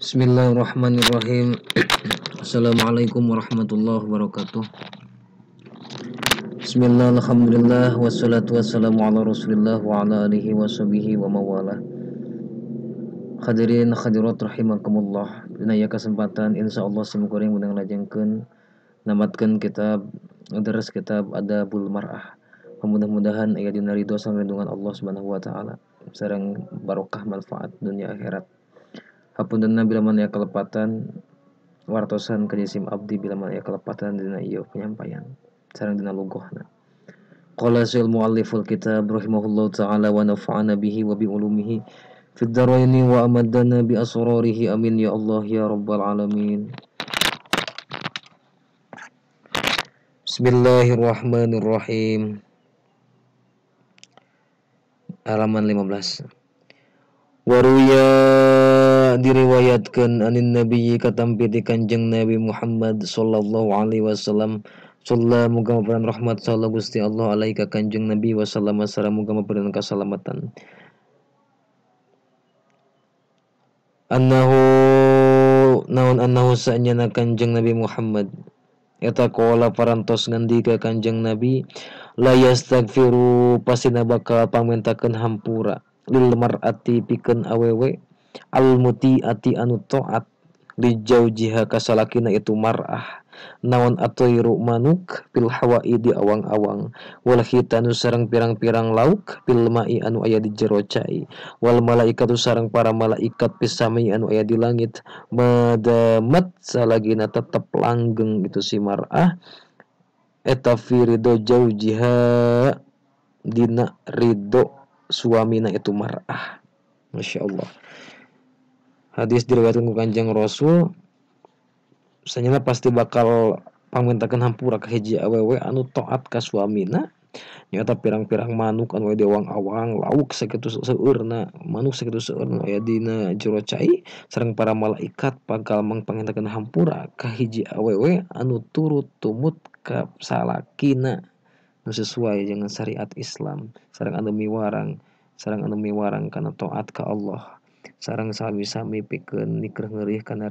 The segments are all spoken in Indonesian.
Bismillahirrahmanirrahim. Assalamualaikum warahmatullahi wabarakatuh. Bismillah, alhamdulillah, wassalatu wassalamu ala rasulillah wa ala alihi wa sahbihi wa mawalah. Hadirin hadirat rahimakumullah. Dina aya kesempatan insyaallah simkuring menang lajengkeun namatkeun kitab deres kitab Adabul Mar'ah. Mudah-mudahan aya dina ridho sareng lindungan Allah Subhanahu wa taala sareng barokah manfaat dunia akhirat. Hapuntenna bila mana kelepatan wartosan kajisim abdi bila mana kelepatan dina ieu penyampaian sareng dina lugohna. Qala sil mualliful kitab rahimahullahu taala wa nafa'ana bihi wa bi ulumihi fid dharaini wa amadana bi asrarihi amin ya Allah ya rabbal alamin. Bismillahirrahmanirrahim. Halaman 15. Waruya diriwayatkan anin nabiyyi katampi Kanjeng Nabi Muhammad sallallahu alaihi wasallam sallallahu muga maparan rahmat sallallahu Gusti Allah alaihi ka Kanjeng Nabi wasallam sareng muga maparan kasalamatan annahu sa'nyana Kanjeng Nabi Muhammad eta qala parantos ngandika Kanjeng Nabi la yastaghfiru pasina bakal pamentakeun hampura lil mar'ati pikeun awewe al mutiati anu taat li jaujiha kasalakina itu mar'ah naon atoiru manuk pil hawa'i di awang-awang wal khitanu sareng pirang-pirang lauk pil ma'i anu aya di jero cai wal malaikatu sareng para malaikat pisami anu aya di langit madamat salagina tetep langgeng itu si mar'ah eta fi ridho jaujiha dina ridho suamina itu mar'ah. Masya Allah. Hadis diriwayatkan ku Kanjeng Rasul sanyana pasti bakal pamentakeun hampura ka hiji awewe anu taat ka suamina nyata pirang-pirang manuk anu aya di awang-awang lauk sakitu seueurna manuk sakitu seueurna aya dina jero cai sareng para malaikat bakal mangpangentakeun hampura ka hiji awewe anu turut tumut ka salakina nu sesuai jeung syariat Islam sareng anu miwarang kana taat ka Allah sareng sami-sami pikeun nikreh ngeurih kana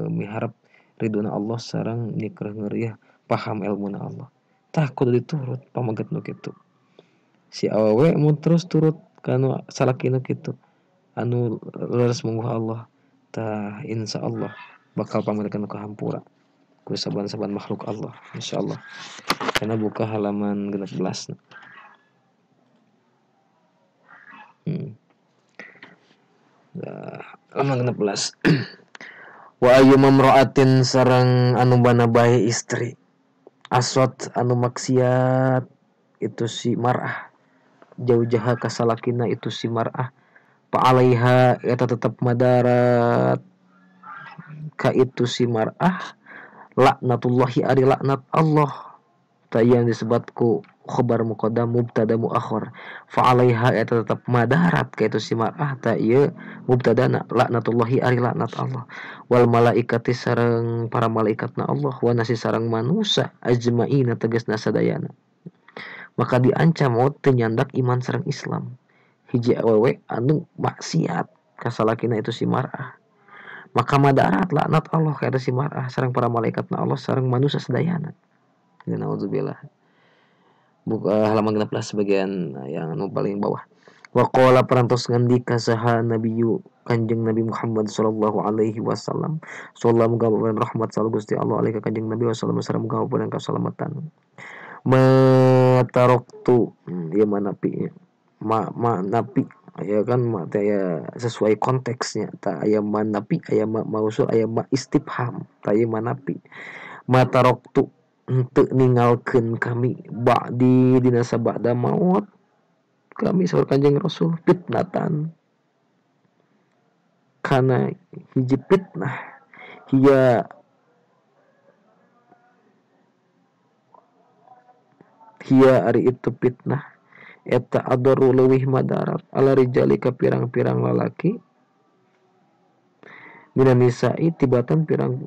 miharep ridona Allah sareng nikreh ngeurih paham ilmuna Allah. Tah kudu diturut pamaget nu kitu. Si awewe mun terus turut kana salakina kitu anu leres mungguh Allah, tah insyaallah bakal pamentakeun ka hampura ku saban-saban makhluk Allah insyaallah. Kana buka halaman 16. Halaman 16. Wa ayyu mamra'atin sareng anu bana bae istri aswat anu maksiat itu si mar'ah jauh jaha kasalakina itu si mar'ah pa alaiha eta tetep madarat ka itu si mar'ah laknatullahi ari laknat Allah ta yang disebutku khabar muqaddam mubtada muakhir fa alaiha eta tetep madarat ka itu si mar'ah ta ieu mubtadana laknatullahi ari laknat Allah wal malaikati sareng para malaikatna Allah wa nasi sareng manusia ajmaina tegasna sadayana maka diancam maut teu nyandak iman sareng Islam hiji awewe anu maksiat kasalakina itu si mar'ah maka madarat laknat Allah ka si mar'ah sareng para malaikatna Allah sareng manusia sadayana. Naudzubillah. Buka halaman 16 bagian yang anu paling bawah. Wa qala parantos ngandika saha nabiyyu Kanjeng Nabi Muhammad sallallahu alaihi wasallam sallallahu muga rahmat sallallahu Gusti Allah alaihi Kanjeng Nabi wasallam sareng muga muparan kasalamatan mataroktu ya manapi napi ya kan ya sesuai konteksnya ta aya manapi aya mausul aya ma istifham ta aya manapi mataroktu henteu ninggalkeun kami ba'di dina sabada maut kami saur Kanjeng Rasul fitnatan kana hiji fitnah hiya ari itu fitnah eta adaru leuwih madarat ala rijali ka pirang-pirang lalaki mina nisa'i tibatan pirang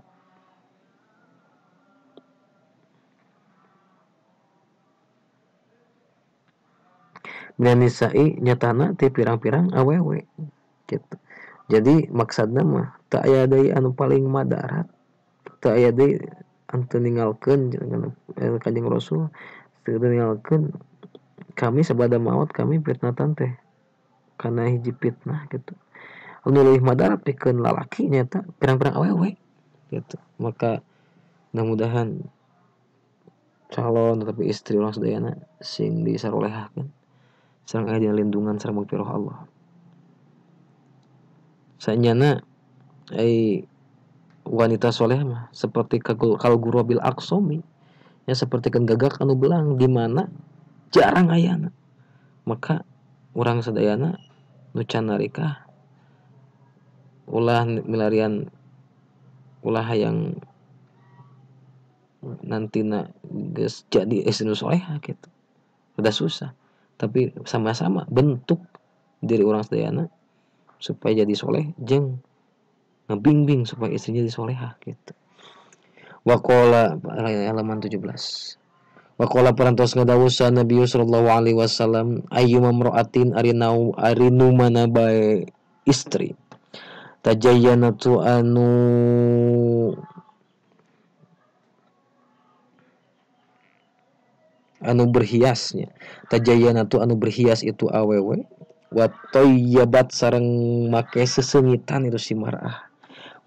mina nisa'i nyatana ti pirang-pirang awewe gitu. Jadi maksudna mah teu aya deui anu paling madarat, teu aya deui anu ninggalkeun Kanjeng Rasul, teu ninggalkeun kami sabada maot kami fitnatan teh kana hiji fitnah gitu. Anu leuwih madarat pikeun lalaki nyata pirang-pirang awewe gitu. Maka mudah-mudahan calon tetapi istri orang sedayana sing disarolehakeun sareng aya dina lindungan sareng magfirah Allah. Saenyana wanita soleh mah seperti kal gurobil aqsami, ya seperti gagak anu belang di mana jarang ayana. Maka urang sadayana nu can narikah ulah milarian ulah hayang nantina geus jadi istri nu solehah gitu. Udah susah. Tapi sama-sama bentuk diri orang sadayana supaya jadi soleh jeung ngebimbing supaya istrinya jadi solehah gitu. Waqala halaman 17. Waqala parantos ngadawuh Nabi sallallahu alaihi wasallam ayyuma mar'atin arinu mana bae istri tajayyanatu anu berhiasnya tajayyanatu anu berhias itu awewe wa thayyabat sareng make sesengitan itu si mar'ah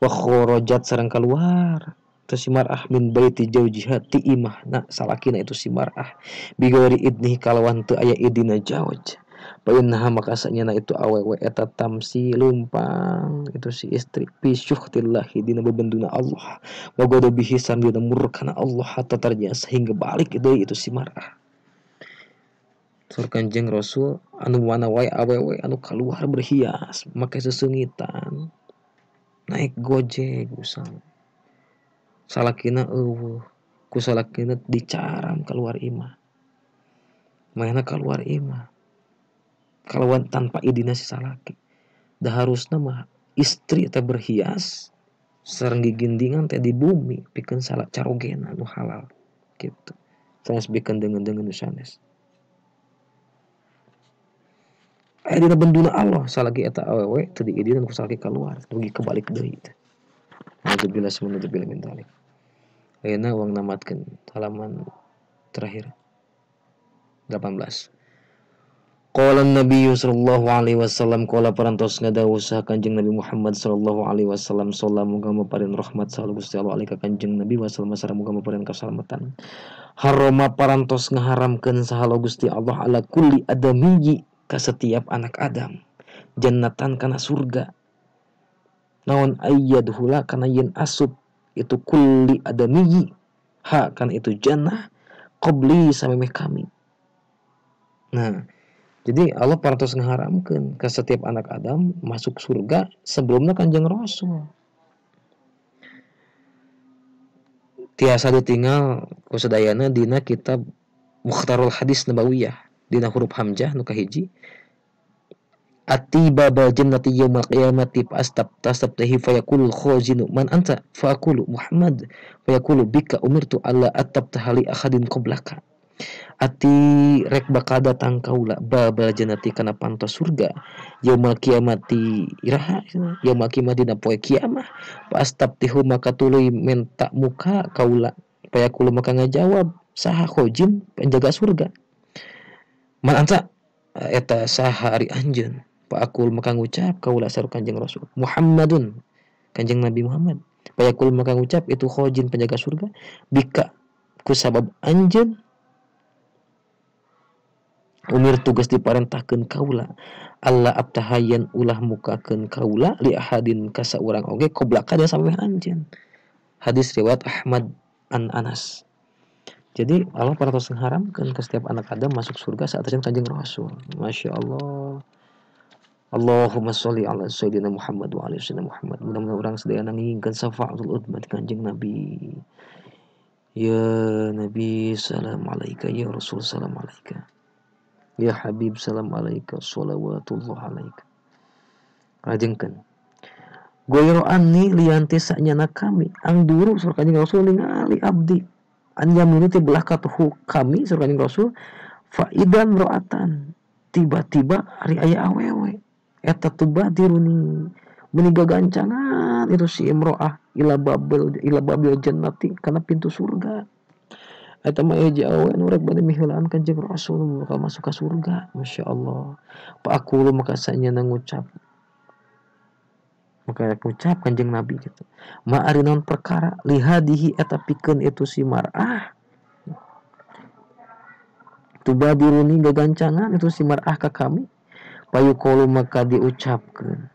wa kharajat sareng keluar itu si mar'ah min baiti jaujiha ti imahna salakina itu si mar'ah bigori idnih kalawan teu aya idina jauj painnaha maka sanyana itu awewe eta tamsi lumpang itu si istri bisyuhtillahi dina bebenduna Allah wa ghadabihi sambil murkana Allah hatta tarji'a sehingga balik deui itu si mar'ah. Sur Kanjeng Rasul anu mana wae awewe anu keluar berhias make sesengitan naik gojek usang salakina eueuh ku salakina dicaram keluar imah mainna keluar imah kalawan tanpa idina si salaki da harusna mah istri teh berhias sareng gigindingan teh di bumi pikeun salak carogena nu halal kitu sanes bikeun dengan nu sanes aya dina benduna Allah salagi eta awewe teu diidinan ku salaki keluar dugi kebalik deui teh naudzubillah min dzalik. Ayeuna uang namatkeun halaman terakhir 18. Qala Nabi sallallahu alaihi wasallam qala parantos ngadawuh Kanjeng Nabi Muhammad sallallahu alaihi wasallam sallallahu muga-muga rahmat salam Gusti Allah alika Kanjeng Nabi wasallam sareng muga-muga kasalamatan. Harama parantos ngaharamkeun sahala Gusti Allah ala kulli adamiyyi ka setiap anak Adam jannatan kana surga. Naon ayyadhula kana yen asup itu kulli adamiyyi ha kan itu jannah qabli samemeh kami. Nah, jadi Allah parantos ngaharamkeun ke setiap anak Adam masuk surga sebelumnya Kanjeng Rasul. Tiasa ditinggal ku sadayana dina kitab Mukhtarul Hadis Nabawiyah dina huruf hamzah nu kahiji atiba bal jannati yaumil qiyamati tastabtahi fayaqulu khazinu man anta faqulu Muhammad fayaqulu bika umirtu alla atabtaha li ahadin qablaka ati rek bakal datang kaula babal jannati kana pantos surga yaumil qiyamati iraha yaumil qiyamati dina poe kiamah pastabtihu maka tuluy menta muka kaula fayaqulu maka ngajawab saha khazin penjaga surga man anta eta saha ari anjeun Pakul maka ngucap kaula saru Kanjeng Rasul Muhammadun Kanjeng Nabi Muhammad Pakul maka ngucap itu khojin penjaga surga bika ku sabab anjeun umir tugas diparentahkeun kaula Allah abtahayan ulah mukakeun kaula li ahadin ka saurang oge qoblaka da sameh anjeun hadis riwayat Ahmad an Anas. Jadi Allah parantos ngharamkeun ke setiap anak Adam masuk surga saat Kanjeng Rasul. Masya Allah. Allahumma sholli ala sayyidina Muhammad wa ala sayyidina Muhammad. Mudah-mudahan orang sedaya nginginkeun syafaatul udzmat Kanjeng Nabi. Ya Nabi salam alaika ya Rasul salam alaika. Ya Habib salam alaika sholawatullah alaika. Rajengkeun. Goyro anni lianti sanyana kami ang duru surga Kanjeng Rasul ningali abdi. An yamini ti belah katuhu kami surga Kanjeng Rasul fa idan roatan tiba-tiba ari aya awewe eta tubadiruni Meniga gancangan itu si imro'ah ila babil jannati karena pintu surga. Eta mah eja awe nu rek bade miheulaan Kanjeng Rasul bakal masuk ka surga. Masyaallah. Pa aku lu maka sanya ngucap. Maka ngucap Kanjeng Nabi gitu. Ma ari naon perkara lihadihi eta pikeun itu si mar'ah. Tubadiruni gagancangan itu si mar'ah ka kami. Payuqulu maka diucapkeun.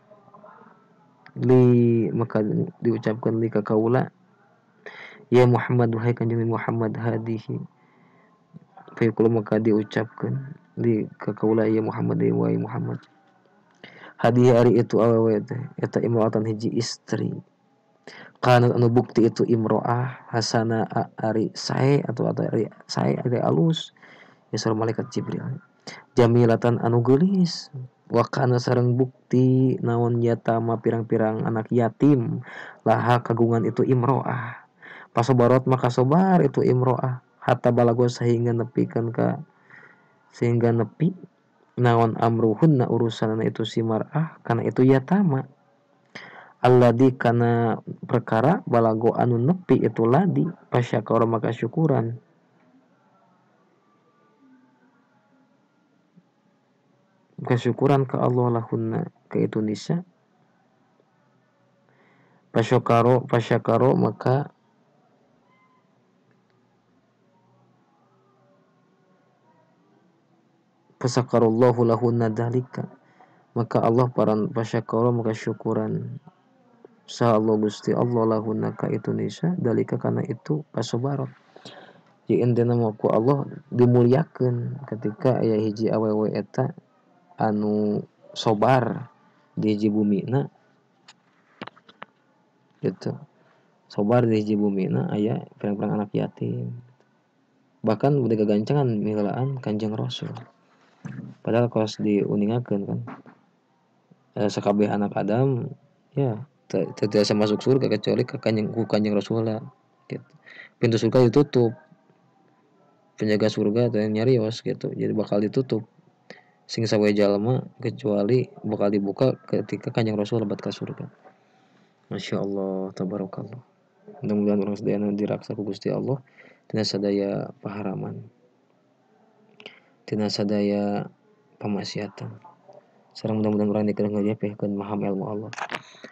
Maka diucapkan li ka kaula. Ya Muhammad wahai Kanjeng Muhammad hadihi. Fayaqulu maka diucapkan di kakaula ya Muhammad wahai Muhammad. Hadihi ari itu awewe teh eta imro'atan hiji istri. Kana anu bukti itu imro'ah hasana ari sae atau ari sae ari alus ya sareng malaikat Jibril. Jamilatan anu geulis wa kana sareng bukti naon yatama pirang-pirang anak yatim laha kagungan itu imro'ah. Pasobarot maka sobar itu imro'ah hatta balago sehingga nepi naon amruhunna urusanna itu si mar'ah kana itu yatama alladzi kana perkara balago anu nepi itu ladi pasyakara maka syukuran kesyukuran ke Allah lahunna ke itu nisa pasyakaro maka fasakarallahu lahunna dalika maka Allah pasyakara maka syukuran sa Allah Gusti Allah lahunna ka itu nisa dalika kana itu pasobarot jadi intena ku Allah dimuliakeun ketika aya hiji awewe eta anu sobar di hiji bumina gitu sobar di hiji bumina aya pirang-pirang anak yatim bahkan udah kegancangan miheulaan Kanjeng Rasul padahal kos diuningakeun kan sakabeh anak Adam ya tidak bisa masuk surga kecuali ke Kanjeng Rasul gitu. Pintu surga ditutup penjaga surga atau yang nyarios gitu jadi bakal ditutup sing sawe jalma kecuali bakal dibuka ketika Kanjeng Rasul lebat ke surga. Masya Allah tabarakallah mudah-mudahan orang sedaya diraksa ku Gusti Allah tina sadaya paharaman tina sadaya pamaksiatan sareng mudah-mudahan urang dikeun ngajepehkeun maham ilmu Allah.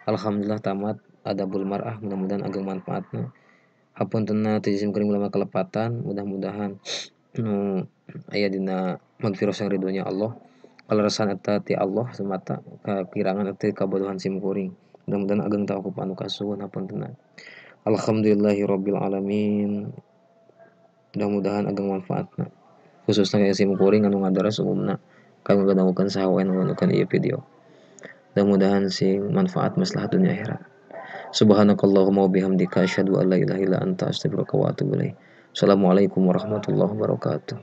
Alhamdulillah tamat adabul mar'ah mudah-mudahan ageng manfaatna hapuntenna teu jisim kuring ulama kelepatan mudah-mudahan nu aya dina magfirah sang ridhonya Allah kalerasan eta ti Allah semata kakirangan eta kabodohan sim kuring mudah-mudahan ageng tauquf anu kasuhun hapuntenna. Alhamdulillahirabbil alamin mudah-mudahan ageng manfaatna khususna ka sim kuring anu ngadaras umumna kanggo ngadangukeun saha wae anu ngadangukeun ieu video mudah-mudahan sing manfaat maslahat dunia akhirat. Subhanakallahumma wa bihamdika asyhadu an la ilaha illa anta astaghfiruka wa atubu ilaik. Assalamualaikum warahmatullahi wabarakatuh.